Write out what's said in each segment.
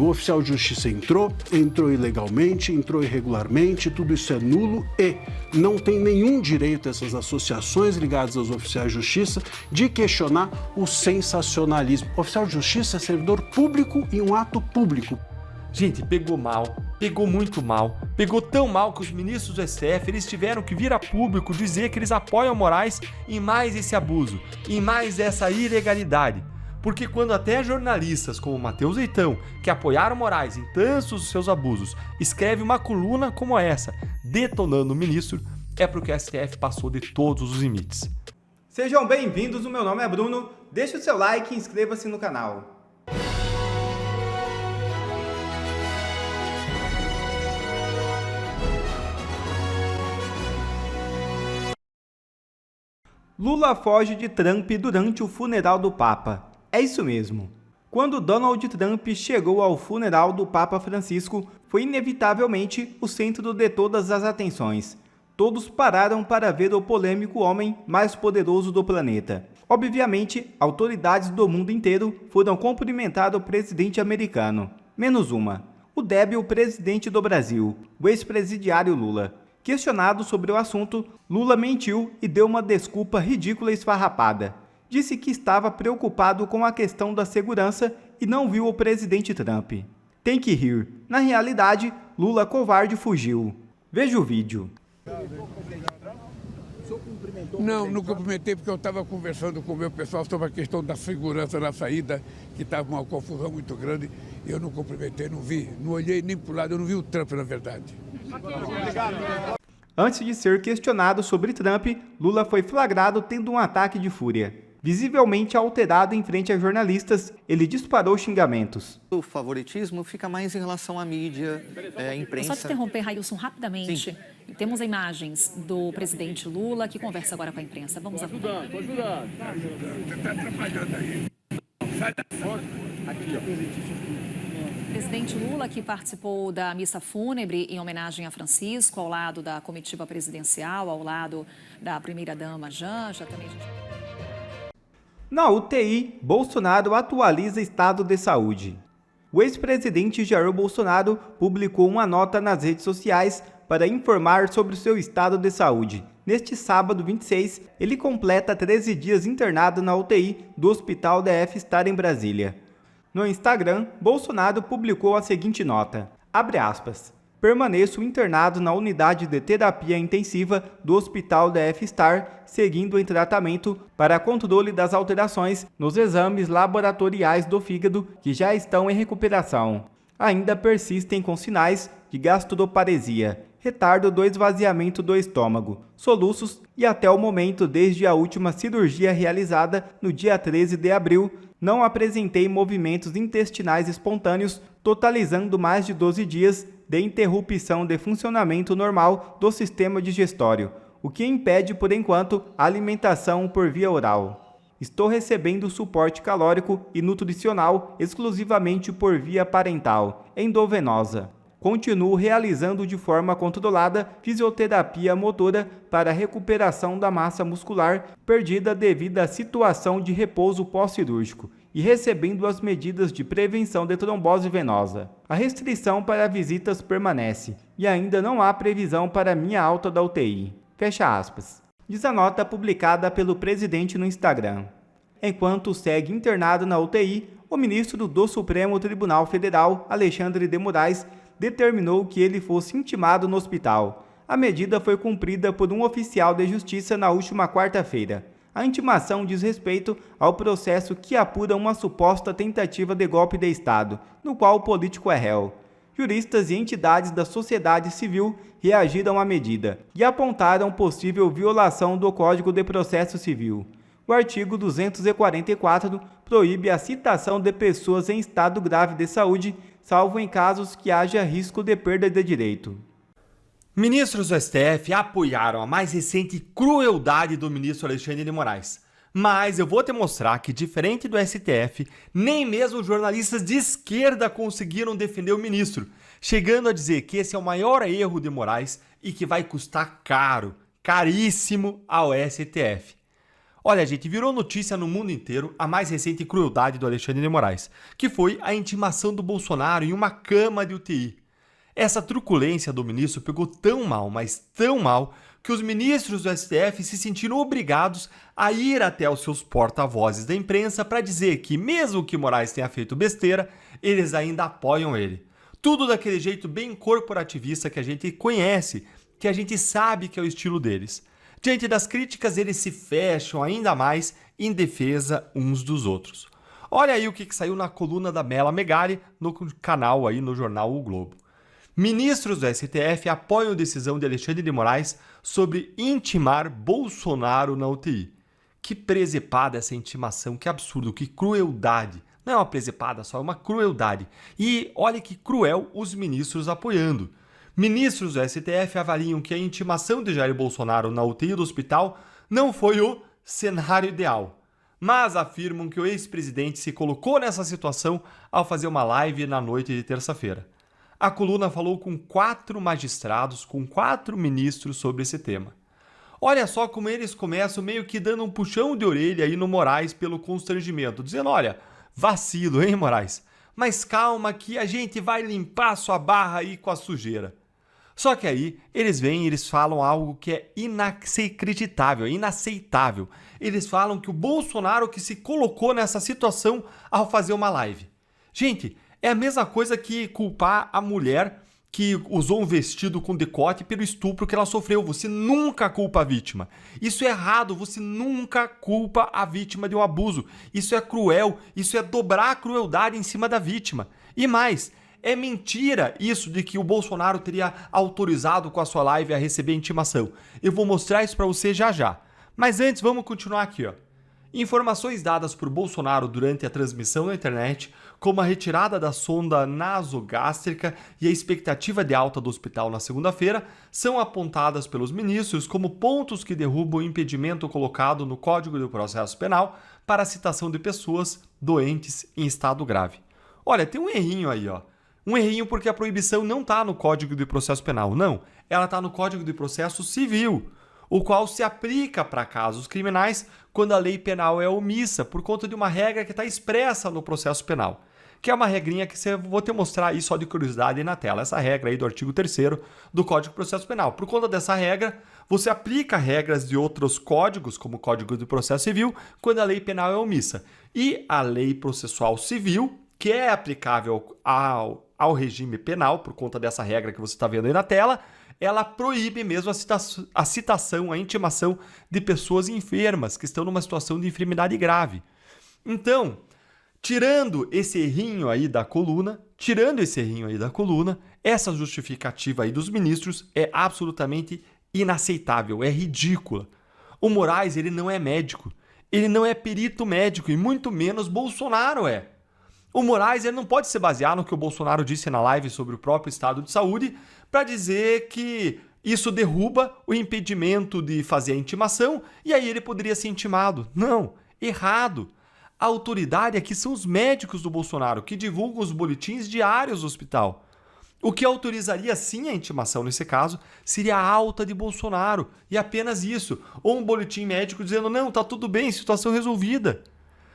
o oficial de justiça entrou ilegalmente, entrou irregularmente, tudo isso é nulo e não tem nenhum direito essas associações ligadas aos oficiais de justiça de questionar o sensacionalismo. O oficial de justiça é servidor público em um ato público. Gente, pegou mal, pegou muito mal, pegou tão mal que os ministros do STF eles tiveram que vir a público dizer que eles apoiam Moraes em mais esse abuso, em mais essa ilegalidade. Porque quando até jornalistas como Matheus Leitão, que apoiaram Moraes em tantos dos seus abusos, escreve uma coluna como essa, detonando o ministro, é porque o STF passou de todos os limites. Sejam bem-vindos, o meu nome é Bruno, deixe o seu like e inscreva-se no canal. Lula foge de Trump durante o funeral do Papa. É isso mesmo. Quando Donald Trump chegou ao funeral do Papa Francisco, foi inevitavelmente o centro de todas as atenções. Todos pararam para ver o polêmico homem mais poderoso do planeta. Obviamente, autoridades do mundo inteiro foram cumprimentar o presidente americano. Menos uma. O débil presidente do Brasil, o ex-presidiário Lula. Questionado sobre o assunto, Lula mentiu e deu uma desculpa ridícula e esfarrapada. Disse que estava preocupado com a questão da segurança e não viu o presidente Trump. Tem que rir. Na realidade, Lula covarde fugiu. Veja o vídeo. Não cumprimentei porque eu estava conversando com o meu pessoal sobre a questão da segurança na saída, que estava uma confusão muito grande. E eu não cumprimentei, não vi, não olhei nem para o lado, eu não vi o Trump, na verdade. Antes de ser questionado sobre Trump, Lula foi flagrado tendo um ataque de fúria. Visivelmente alterado em frente a jornalistas, ele disparou xingamentos. O favoritismo fica mais em relação à mídia, imprensa. Só te interromper, Railson, rapidamente. Sim. Temos imagens do presidente Lula que conversa agora com a imprensa. Vamos acompanhar. Pode ajudar. Você está atrapalhando aí. Sai da foto. Aqui, ó. Presidente Lula, que participou da missa fúnebre em homenagem a Francisco, ao lado da comitiva presidencial, ao lado da primeira-dama Janja, também... Na UTI, Bolsonaro atualiza estado de saúde. O ex-presidente Jair Bolsonaro publicou uma nota nas redes sociais para informar sobre o seu estado de saúde. Neste sábado 26, ele completa 13 dias internado na UTI do Hospital DF Star em Brasília. No Instagram, Bolsonaro publicou a seguinte nota, abre aspas, permaneço internado na unidade de terapia intensiva do Hospital DF Star, seguindo em tratamento para controle das alterações nos exames laboratoriais do fígado que já estão em recuperação. Ainda persistem com sinais de gastroparesia, retardo do esvaziamento do estômago, soluços e até o momento desde a última cirurgia realizada no dia 13 de abril, não apresentei movimentos intestinais espontâneos, totalizando mais de 12 dias de interrupção de funcionamento normal do sistema digestório, o que impede, por enquanto, a alimentação por via oral. Estou recebendo suporte calórico e nutricional exclusivamente por via parental, endovenosa. Continuo realizando de forma controlada fisioterapia motora para a recuperação da massa muscular perdida devido à situação de repouso pós-cirúrgico e recebendo as medidas de prevenção de trombose venosa. A restrição para visitas permanece e ainda não há previsão para minha alta da UTI. Fecha aspas. Diz a nota publicada pelo presidente no Instagram. Enquanto segue internado na UTI, o ministro do Supremo Tribunal Federal, Alexandre de Moraes, determinou que ele fosse intimado no hospital. A medida foi cumprida por um oficial de justiça na última quarta-feira. A intimação diz respeito ao processo que apura uma suposta tentativa de golpe de Estado, no qual o político é réu. Juristas e entidades da sociedade civil reagiram à medida e apontaram possível violação do Código de Processo Civil. O artigo 244 proíbe a citação de pessoas em estado grave de saúde, salvo em casos que haja risco de perda de direito. Ministros do STF apoiaram a mais recente crueldade do ministro Alexandre de Moraes. Mas eu vou te mostrar que, diferente do STF, nem mesmo jornalistas de esquerda conseguiram defender o ministro, chegando a dizer que esse é o maior erro de Moraes e que vai custar caro, caríssimo ao STF. Olha, gente, virou notícia no mundo inteiro a mais recente crueldade do Alexandre de Moraes, que foi a intimação do Bolsonaro em uma cama de UTI. Essa truculência do ministro pegou tão mal, mas tão mal, que os ministros do STF se sentiram obrigados a ir até os seus porta-vozes da imprensa para dizer que, mesmo que Moraes tenha feito besteira, eles ainda apoiam ele. Tudo daquele jeito bem corporativista que a gente conhece, que a gente sabe que é o estilo deles. Diante das críticas, eles se fecham ainda mais em defesa uns dos outros. Olha aí o que saiu na coluna da Mela Megali no canal aí no jornal O Globo. Ministros do STF apoiam a decisão de Alexandre de Moraes sobre intimar Bolsonaro na UTI. Que presepada essa intimação, que absurdo, que crueldade. Não é uma presepada só, é uma crueldade. E olha que cruel os ministros apoiando. Ministros do STF avaliam que a intimação de Jair Bolsonaro na UTI do hospital não foi o cenário ideal, mas afirmam que o ex-presidente se colocou nessa situação ao fazer uma live na noite de terça-feira. A coluna falou com 4 magistrados, com 4 ministros sobre esse tema. Olha só como eles começam meio que dando um puxão de orelha aí no Moraes pelo constrangimento, dizendo, olha, vacilo, hein, Moraes? Mas calma que a gente vai limpar sua barra aí com a sujeira. Só que aí eles vêm e eles falam algo que é inacreditável, inaceitável. Eles falam que o Bolsonaro que se colocou nessa situação ao fazer uma live. Gente, é a mesma coisa que culpar a mulher que usou um vestido com decote pelo estupro que ela sofreu. Você nunca culpa a vítima. Isso é errado, você nunca culpa a vítima de um abuso. Isso é cruel, isso é dobrar a crueldade em cima da vítima. E mais, é mentira isso de que o Bolsonaro teria autorizado com a sua live a receber intimação. Eu vou mostrar isso para você já já. Mas antes, vamos continuar aqui, ó. Informações dadas por Bolsonaro durante a transmissão na internet, como a retirada da sonda nasogástrica e a expectativa de alta do hospital na segunda-feira, são apontadas pelos ministros como pontos que derrubam o impedimento colocado no Código do Processo Penal para a citação de pessoas doentes em estado grave. Olha, tem um errinho aí, ó. Um errinho porque a proibição não está no Código de Processo Penal, não. Ela está no Código de Processo Civil, o qual se aplica para casos criminais quando a lei penal é omissa, por conta de uma regra que está expressa no processo penal, que é uma regrinha que vou te mostrar aí só de curiosidade aí na tela, essa regra aí do artigo 3º do Código de Processo Penal. Por conta dessa regra, você aplica regras de outros códigos, como o Código de Processo Civil, quando a lei penal é omissa. E a lei processual civil, que é aplicável ao regime penal, por conta dessa regra que você está vendo aí na tela, ela proíbe mesmo a citação, a intimação de pessoas enfermas que estão numa situação de enfermidade grave. Então, tirando esse errinho aí da coluna, essa justificativa aí dos ministros é absolutamente inaceitável, é ridícula. O Moraes, ele não é médico, ele não é perito médico e muito menos Bolsonaro é. O Moraes ele não pode se basear no que o Bolsonaro disse na live sobre o próprio estado de saúde para dizer que isso derruba o impedimento de fazer a intimação e aí ele poderia ser intimado. Não, errado. A autoridade aqui são os médicos do Bolsonaro que divulgam os boletins diários do hospital. O que autorizaria sim a intimação nesse caso seria a alta de Bolsonaro e apenas isso. Ou um boletim médico dizendo, não, tá tudo bem, situação resolvida.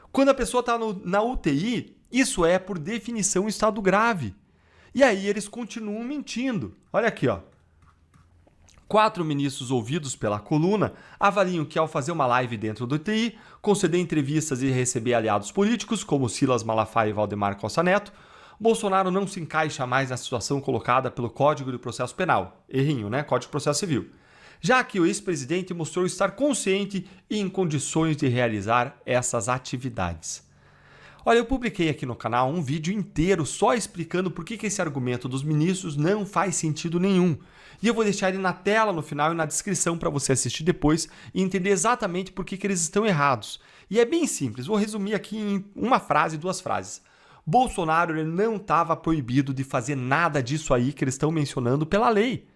Quando a pessoa está na UTI, isso é, por definição, estado grave. E aí eles continuam mentindo. Olha aqui, ó. 4 ministros ouvidos pela coluna avaliam que ao fazer uma live dentro do UTI, conceder entrevistas e receber aliados políticos, como Silas Malafaia e Valdemar Costa Neto, Bolsonaro não se encaixa mais na situação colocada pelo Código de Processo Penal. Errinho, né? Código de Processo Civil. Já que o ex-presidente mostrou estar consciente e em condições de realizar essas atividades. Olha, eu publiquei aqui no canal um vídeo inteiro só explicando por que esse argumento dos ministros não faz sentido nenhum. E eu vou deixar ele na tela no final e na descrição para você assistir depois e entender exatamente por que eles estão errados. E é bem simples, vou resumir aqui em uma frase, 2 frases. Bolsonaro ele não estava proibido de fazer nada disso aí que eles estão mencionando pela lei.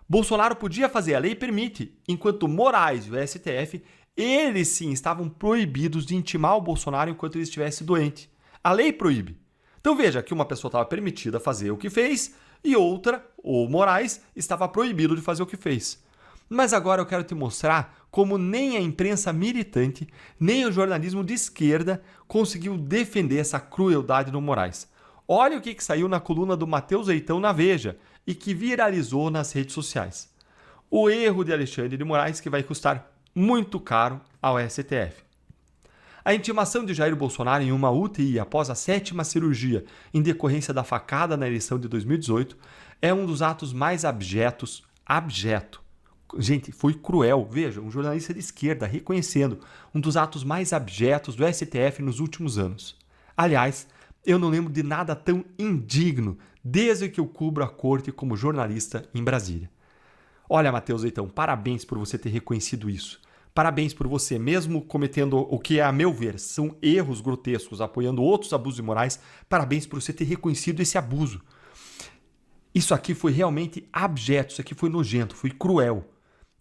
Bolsonaro podia fazer, a lei permite, enquanto Moraes e o STF, eles sim estavam proibidos de intimar o Bolsonaro enquanto ele estivesse doente. A lei proíbe. Então veja que uma pessoa estava permitida fazer o que fez e outra, o Moraes, estava proibido de fazer o que fez. Mas agora eu quero te mostrar como nem a imprensa militante, nem o jornalismo de esquerda conseguiu defender essa crueldade do Moraes. Olha o que saiu na coluna do Matheus Leitão na Veja e que viralizou nas redes sociais. O erro de Alexandre de Moraes que vai custar muito caro ao STF. A intimação de Jair Bolsonaro em uma UTI após a 7ª cirurgia em decorrência da facada na eleição de 2018 é um dos atos mais abjeto. Gente, foi cruel. Veja, um jornalista de esquerda reconhecendo um dos atos mais abjetos do STF nos últimos anos. Aliás, eu não lembro de nada tão indigno desde que eu cubro a corte como jornalista em Brasília. Olha, Matheus Leitão, parabéns por você ter reconhecido isso. Parabéns por você, mesmo cometendo o que, a meu ver, são erros grotescos, apoiando outros abusos imorais, parabéns por você ter reconhecido esse abuso. Isso aqui foi realmente abjeto, isso aqui foi nojento, foi cruel.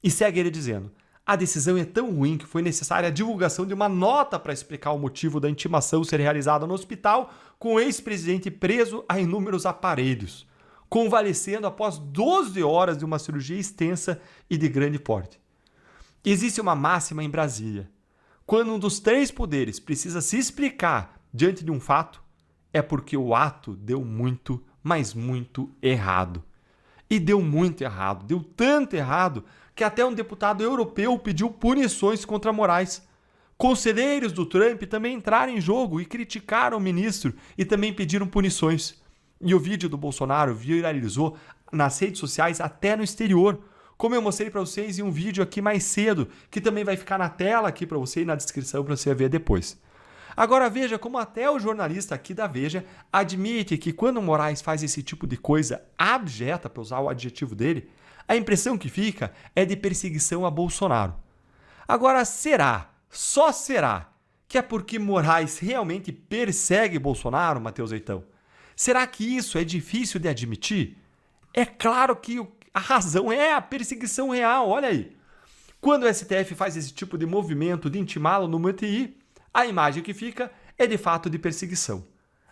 E segue ele dizendo, a decisão é tão ruim que foi necessária a divulgação de uma nota para explicar o motivo da intimação ser realizada no hospital com o ex-presidente preso a inúmeros aparelhos, convalescendo após 12 horas de uma cirurgia extensa e de grande porte. Existe uma máxima em Brasília. Quando um dos 3 poderes precisa se explicar diante de um fato, é porque o ato deu muito, mas muito errado. E deu muito errado, deu tanto errado que até um deputado europeu pediu punições contra Moraes. Conselheiros do Trump também entraram em jogo e criticaram o ministro e também pediram punições. E o vídeo do Bolsonaro viralizou nas redes sociais até no exterior, como eu mostrei para vocês em um vídeo aqui mais cedo, que também vai ficar na tela aqui para você e na descrição para você ver depois. Agora veja como até o jornalista aqui da Veja admite que quando o Moraes faz esse tipo de coisa abjeta, para usar o adjetivo dele, a impressão que fica é de perseguição a Bolsonaro. Agora só será, que é porque Moraes realmente persegue Bolsonaro, Matheus Leitão? Será que isso é difícil de admitir? É claro que a razão é a perseguição real, olha aí. Quando o STF faz esse tipo de movimento de intimá-lo no UTI, a imagem que fica é de fato de perseguição.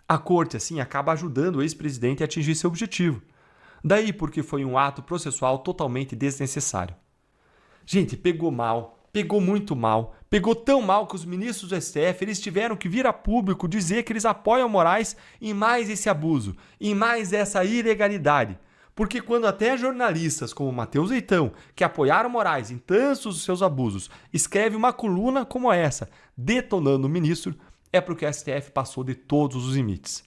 A corte, assim, acaba ajudando o ex-presidente a atingir seu objetivo. Daí porque foi um ato processual totalmente desnecessário. Gente, pegou mal, pegou muito mal, pegou tão mal que os ministros do STF eles tiveram que vir a público dizer que eles apoiam Moraes em mais esse abuso, em mais essa ilegalidade. Porque quando até jornalistas como Matheus Leitão, que apoiaram Moraes em tantos dos seus abusos, escreve uma coluna como essa, detonando o ministro, é porque o STF passou de todos os limites.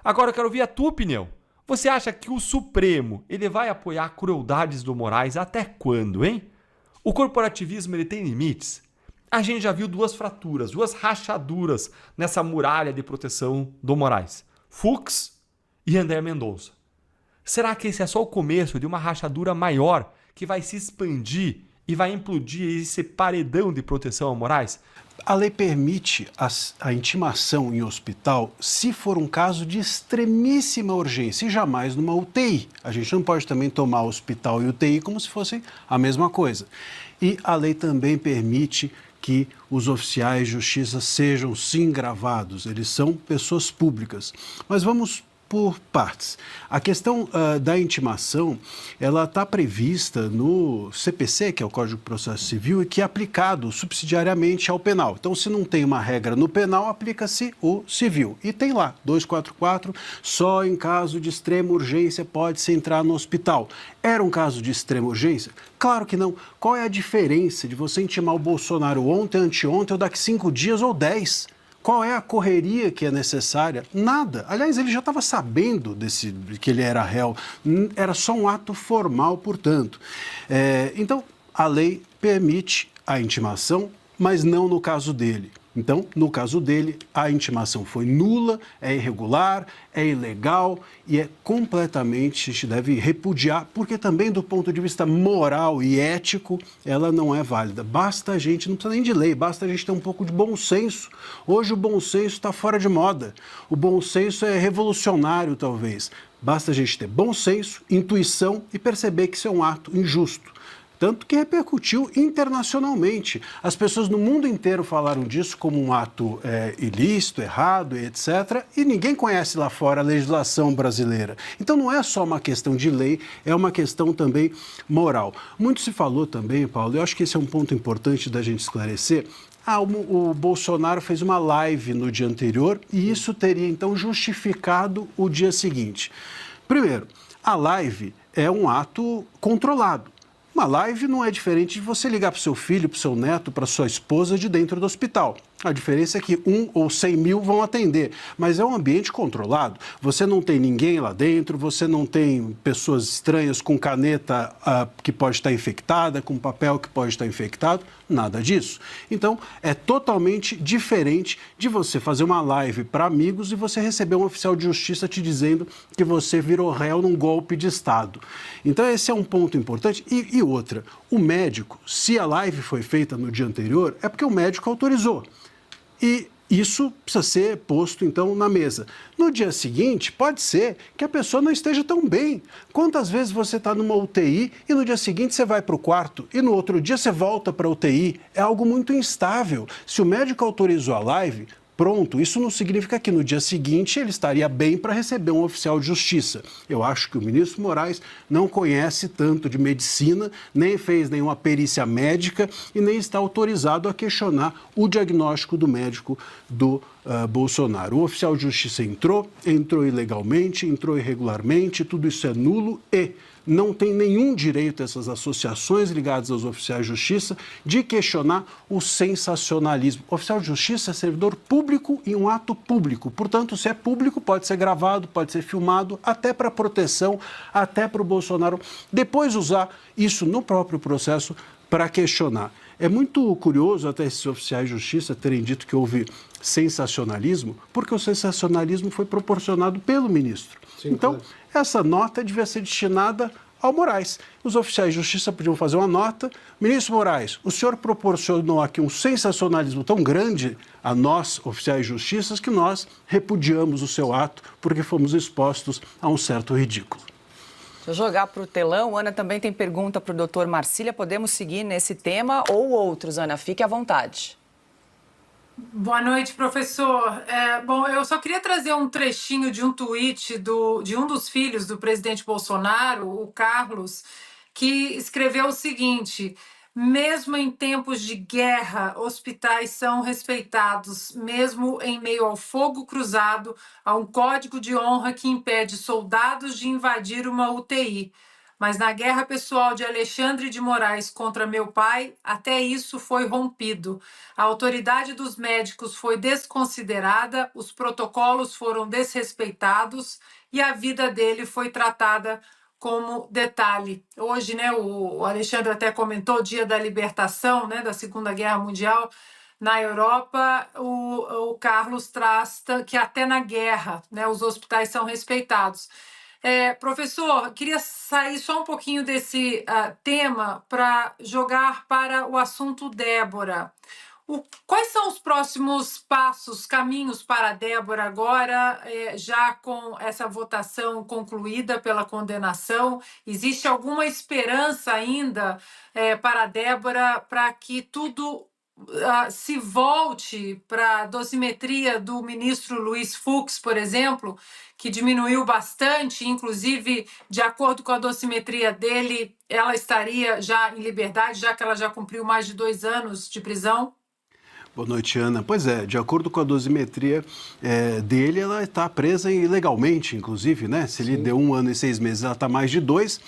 Agora eu quero ouvir a tua opinião. Você acha que o Supremo ele vai apoiar crueldades do Moraes até quando, hein? O corporativismo ele tem limites? A gente já viu 2 fraturas, 2 rachaduras nessa muralha de proteção do Moraes. Fux e André Mendonça. Será que esse é só o começo de uma rachadura maior que vai se expandir e vai implodir esse paredão de proteção a Moraes? A lei permite a intimação em hospital se for um caso de extremíssima urgência e jamais numa UTI. A gente não pode também tomar hospital e UTI como se fossem a mesma coisa. E a lei também permite que os oficiais de justiça sejam sim gravados, eles são pessoas públicas. Mas vamos por partes. A questão da intimação, ela está prevista no CPC, que é o Código de Processo Civil, e que é aplicado subsidiariamente ao penal. Então, se não tem uma regra no penal, aplica-se o civil. E tem lá, 244, só em caso de extrema urgência pode-se entrar no hospital. Era um caso de extrema urgência? Claro que não. Qual é a diferença de você intimar o Bolsonaro ontem, anteontem, ou daqui 5 dias ou 10? Qual é a correria que é necessária? Nada. Aliás, ele já estava sabendo que ele era réu. Era só um ato formal, portanto. Então, a lei permite a intimação, mas não no caso dele. Então, no caso dele, a intimação foi nula, é irregular, é ilegal e é completamente, a gente deve repudiar, porque também do ponto de vista moral e ético, ela não é válida. Basta a gente, não precisa nem de lei, basta a gente ter um pouco de bom senso. Hoje o bom senso está fora de moda. O bom senso é revolucionário, talvez. Basta a gente ter bom senso, intuição e perceber que isso é um ato injusto. tanto que repercutiu internacionalmente. As pessoas no mundo inteiro falaram disso como um ato ilícito, errado, etc. E ninguém conhece lá fora a legislação brasileira. Então não é só uma questão de lei, é uma questão também moral. Muito se falou também, Paulo, eu acho que esse é um ponto importante da gente esclarecer. O Bolsonaro fez uma live no dia anterior e isso teria, então, justificado o dia seguinte. Primeiro, a live é um ato controlado. Uma live não é diferente de você ligar para o seu filho, para o seu neto, para sua esposa de dentro do hospital. A diferença é que 1 ou 100 mil vão atender, mas é um ambiente controlado. Você não tem ninguém lá dentro, você não tem pessoas estranhas com caneta que pode estar infectada, com papel que pode estar infectado, nada disso. Então, é totalmente diferente de você fazer uma live para amigos e você receber um oficial de justiça te dizendo que você virou réu num golpe de Estado. Então, esse é um ponto importante. E outra, o médico, se a live foi feita no dia anterior, é porque o médico autorizou. E isso precisa ser posto, então, na mesa. No dia seguinte, pode ser que a pessoa não esteja tão bem. Quantas vezes você está numa UTI e no dia seguinte você vai para o quarto e no outro dia você volta para a UTI? É algo muito instável. Se o médico autorizou a live, pronto, isso não significa que no dia seguinte ele estaria bem para receber um oficial de justiça. Eu acho que o ministro Moraes não conhece tanto de medicina, nem fez nenhuma perícia médica e nem está autorizado a questionar o diagnóstico do médico do Bolsonaro. O oficial de justiça entrou ilegalmente, entrou irregularmente, tudo isso é nulo e não tem nenhum direito essas associações ligadas aos oficiais de justiça de questionar o sensacionalismo. O oficial de justiça é servidor público em um ato público. Portanto, se é público, pode ser gravado, pode ser filmado, até para proteção, até para o Bolsonaro depois usar isso no próprio processo para questionar. É muito curioso até esses oficiais de justiça terem dito que houve sensacionalismo, porque o sensacionalismo foi proporcionado pelo ministro. Sim, então, claro. Essa nota devia ser destinada ao Moraes. Os oficiais de justiça podiam fazer uma nota. Ministro Moraes, o senhor proporcionou aqui um sensacionalismo tão grande a nós, oficiais de justiça, que nós repudiamos o seu ato porque fomos expostos a um certo ridículo. Deixa eu jogar para o telão. Ana também tem pergunta para o doutor Marcília. Podemos seguir nesse tema ou outros, Ana? Fique à vontade. Boa noite, professor. Bom, eu só queria trazer um trechinho de um tweet de um dos filhos do presidente Bolsonaro, o Carlos, que escreveu o seguinte: mesmo em tempos de guerra, hospitais são respeitados, mesmo em meio ao fogo cruzado, há um código de honra que impede soldados de invadir uma UTI. Mas na guerra pessoal de Alexandre de Moraes contra meu pai, até isso foi rompido. A autoridade dos médicos foi desconsiderada, os protocolos foram desrespeitados e a vida dele foi tratada como detalhe. Hoje, né, o Alexandre até comentou o dia da libertação, né, da Segunda Guerra Mundial. Na Europa, o Carlos traz que até na guerra, né, os hospitais são respeitados. Professor, queria sair só um pouquinho desse tema para jogar para o assunto Débora. Quais são os próximos passos, caminhos para a Débora agora, já com essa votação concluída pela condenação? Existe alguma esperança ainda para a Débora para que tudo se volte para a dosimetria do ministro Luiz Fux, por exemplo, que diminuiu bastante, inclusive, de acordo com a dosimetria dele, ela estaria já em liberdade, já que ela já cumpriu mais de 2 anos de prisão? Boa noite, Ana. Pois é, de acordo com a dosimetria dele, ela está presa ilegalmente, inclusive, né? Se ele deu 1 ano e 6 meses, ela está mais de 2,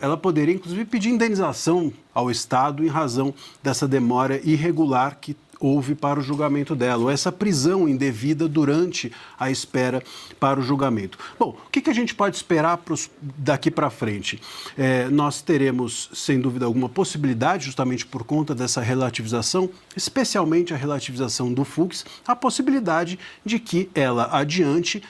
ela poderia, inclusive, pedir indenização ao Estado em razão dessa demora irregular que houve para o julgamento dela, ou essa prisão indevida durante a espera para o julgamento. Bom, o que a gente pode esperar daqui para frente? Nós teremos, sem dúvida alguma, possibilidade, justamente por conta dessa relativização, especialmente a relativização do Fux, a possibilidade de que ela adiante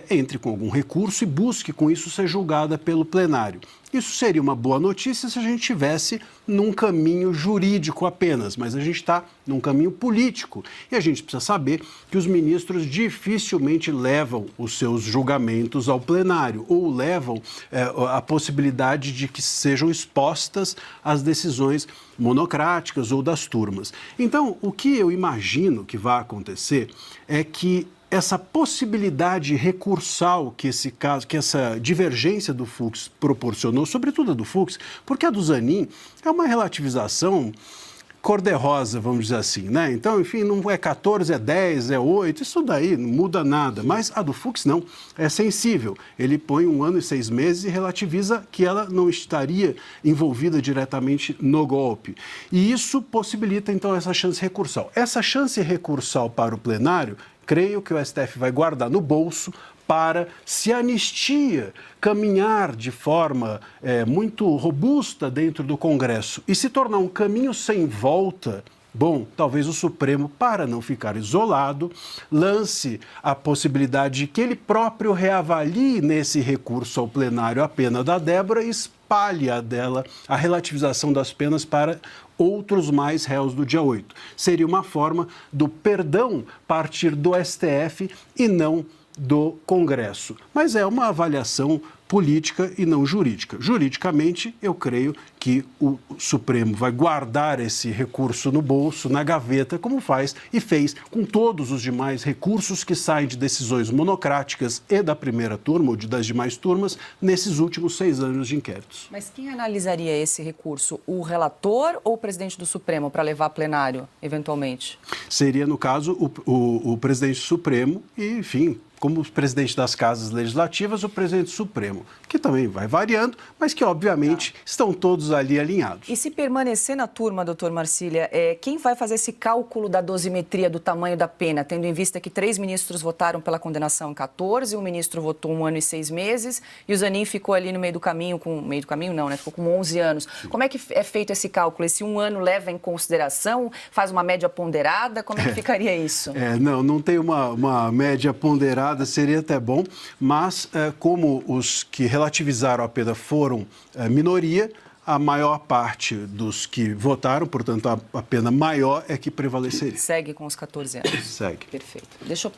entre com algum recurso e busque com isso ser julgada pelo plenário. Isso seria uma boa notícia se a gente estivesse num caminho jurídico apenas, mas a gente está num caminho político. E a gente precisa saber que os ministros dificilmente levam os seus julgamentos ao plenário ou levam a possibilidade de que sejam expostas as decisões monocráticas ou das turmas. Então, o que eu imagino que vai acontecer é que essa possibilidade recursal que essa divergência do Fux proporcionou, sobretudo a do Fux, porque a do Zanin é uma relativização cor-de-rosa, vamos dizer assim, né? Então, enfim, não é 14, é 10, é 8, isso daí não muda nada. Mas a do Fux não, é sensível. Ele põe 1 ano e 6 meses e relativiza que ela não estaria envolvida diretamente no golpe. E isso possibilita, então, essa chance recursal. Essa chance recursal para o plenário, creio que o STF vai guardar no bolso para, se a anistia caminhar de forma muito robusta dentro do Congresso e se tornar um caminho sem volta, bom, talvez o Supremo, para não ficar isolado, lance a possibilidade de que ele próprio reavalie nesse recurso ao plenário a pena da Débora e espalhe a relativização das penas para outros mais réus do dia 8. Seria uma forma do perdão partir do STF e não do Congresso. Mas é uma avaliação política e não jurídica. Juridicamente, eu creio que o Supremo vai guardar esse recurso no bolso, na gaveta, como faz e fez com todos os demais recursos que saem de decisões monocráticas e da primeira turma ou das demais turmas nesses últimos 6 anos de inquéritos. Mas quem analisaria esse recurso? O relator ou o presidente do Supremo para levar a plenário, eventualmente? Seria, no caso, o presidente do Supremo e, enfim, como presidente das casas legislativas, o presidente supremo, que também vai variando, mas que, obviamente, estão todos ali alinhados. E se permanecer na turma, doutor Marcília, quem vai fazer esse cálculo da dosimetria do tamanho da pena, tendo em vista que 3 ministros votaram pela condenação em 14, um ministro votou 1 ano e 6 meses, e o Zanin ficou ali no meio do caminho, ficou com 11 anos. Como é que é feito esse cálculo? Esse 1 ano leva em consideração? Faz uma média ponderada? Como é que ficaria isso? Não tem uma média ponderada, seria até bom, mas como os que relativizaram a pena foram minoria, a maior parte dos que votaram, portanto, a pena maior é que prevaleceria. Segue com os 14 anos. Segue. Perfeito. Deixa eu